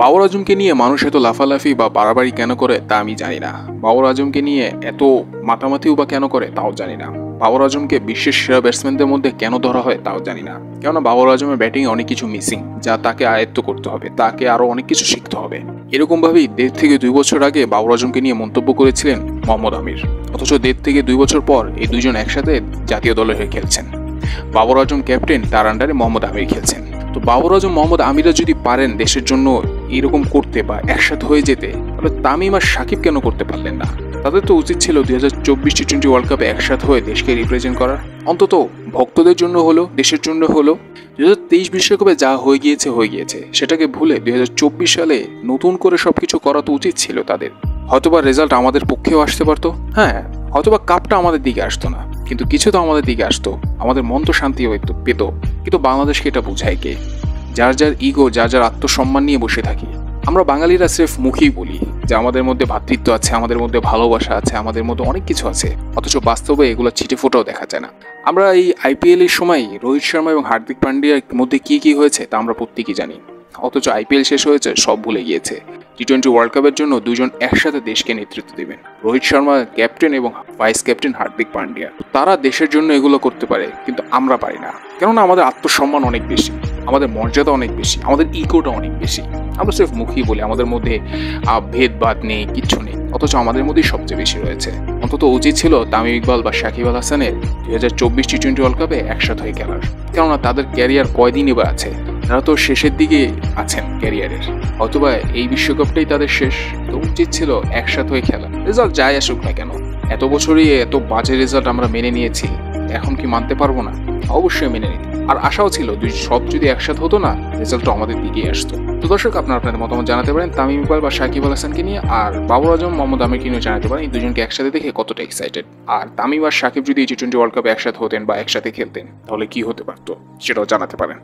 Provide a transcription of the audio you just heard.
বাবর আজমকে নিয়ে মানুষ এত লাফালাফি বা বাড়াবাড়ি কেন করে তা আমি জানি না। বাবর আজমকে নিয়ে এত মাতামাতিও বা কেন করে তাও জানি না। বাবর আজমকে বিশ্বের সেরা ব্যাটসম্যানদের মধ্যে কেন ধরা হয় তাও জানি না। কেননা বাবর আজমের ব্যাটিংয়ে অনেক কিছু মিসিং, যা তাকে আয়ত্ত করতে হবে, তাকে আরো অনেক কিছু শিখতে হবে। এরকম ভাবেই 1.5 থেকে 2 বছর আগে বাবর আজমকে নিয়ে মন্তব্য করেছিলেন মোহাম্মদ আমির। অথচ 1.5 থেকে 2 বছর পর এই দুইজন একসাথে জাতীয় দলের হয়ে খেলছেন। বাবর আজম ক্যাপ্টেন, তার আন্ডারে মোহাম্মদ আমির খেলছেন। তো বাবর আজম, মোহাম্মদ আমিরা যদি পারেন দেশের জন্য এরকম করতে বা একসাথে হয়ে যেতে, তাহলে তামিম আর সাকিব কেন করতে পারলেন না? তাদের তো উচিত ছিল 2024 টি-20 ওয়ার্ল্ড কাপে একসাথে হয়ে দেশকে রিপ্রেজেন্ট করার। অন্তত ভক্তদের জন্য হলো, দেশের জন্য হলো। 2023 বিশ্বকাপে যা হয়ে গিয়েছে সেটাকে ভুলে 2024 সালে নতুন করে সবকিছু করা তো উচিত ছিল তাদের। হয়তোবা রেজাল্ট আমাদের পক্ষেও আসতে পারতো, হ্যাঁ, হয়তোবা কাপটা আমাদের দিকে আসতো না, কিন্তু কিছু তো আমাদের দিকে আসতো, আমাদের মন তো শান্তি হয়তো পেত। কিন্তু বাংলাদেশকে এটা বোঝায় কে? যার যার ইগো, যার যার আত্মসম্মান নিয়ে বসে থাকি। আমরা বাঙালিরা স্রেফ মুখেই বলি যে আমাদের মধ্যে ভ্রাতৃত্ব আছে, আমাদের মধ্যে ভালোবাসা আছে, আমাদের মধ্যে অনেক কিছু আছে, অথচ বাস্তবে এগুলো ছিটে ফোটাও দেখা যায় না। আমরা এই IPL এর সময় রোহিত শর্মা এবং হার্দিক পান্ডিয়ার মধ্যে কি হয়েছে তা আমরা প্রত্যেকেই জানি, অথচ IPL শেষ হয়েছে সব ভুলে গিয়েছে। টি-20 ওয়ার্ল্ড কাপের জন্য দুজন একসাথে দেশকে নেতৃত্ব দেবেন, রোহিত শর্মা ক্যাপ্টেন এবং ভাইস ক্যাপ্টেন হার্দিক পান্ডিয়া। তারা দেশের জন্য এগুলো করতে পারে, কিন্তু আমরা পারি না। কেননা আমাদের আত্মসম্মান অনেক বেশি, আমাদের মর্যাদা অনেক বেশি, আমাদের ইগোটা অনেক বেশি। আমরা সির্ফ মুখেই বলি আমাদের মধ্যে ভেদভাদ নেই, কিচ্ছু নেই, অথচ আমাদের মধ্যেই সবচেয়ে বেশি রয়েছে। অন্তত উচিত ছিল তামিম ইকবাল বা সাকিব আল হাসানের 2024 টি-20 ওয়ার্ল্ড কাপে একসাথে হয়ে খেলার। কেননা তাদের ক্যারিয়ার কয়দিনই বা আছে, তারা তো শেষের দিকে আছেন ক্যারিয়ারের। হয়তোবা এই বিশ্বকাপটাই তাদের শেষ, তো উচিত ছিল একসাথে হয়ে খেলা। রেজাল্ট যাই আসুক না কেন, এত বছরই এত বাজে রেজাল্ট আমরা মেনে নিয়েছি, এখন কি মানতে পারবো না? অবশ্যই মেনে নিই। আর আশাও ছিল সব যদি একসাথে হতো না, রেজাল্টটা আমাদের দিকেই আসতো। তো দর্শক, আপনাদের মতামত জানাতে পারেন তামিম ইকবাল বা সাকিব আল হাসানকে নিয়ে, আর বাবর আজম, মোহাম্মদ আমিরকে নিয়ে জানাতে পারেন এই দুজনকে একসাথে দেখে কতটা এক্সাইটেড। আর তামিম আর সাকিব যদি টি-20 ওয়ার্ল্ড কাপে একসাথে হতেন বা একসাথে খেলতেন, তাহলে কি হতে পারতো সেটাও জানাতে পারেন।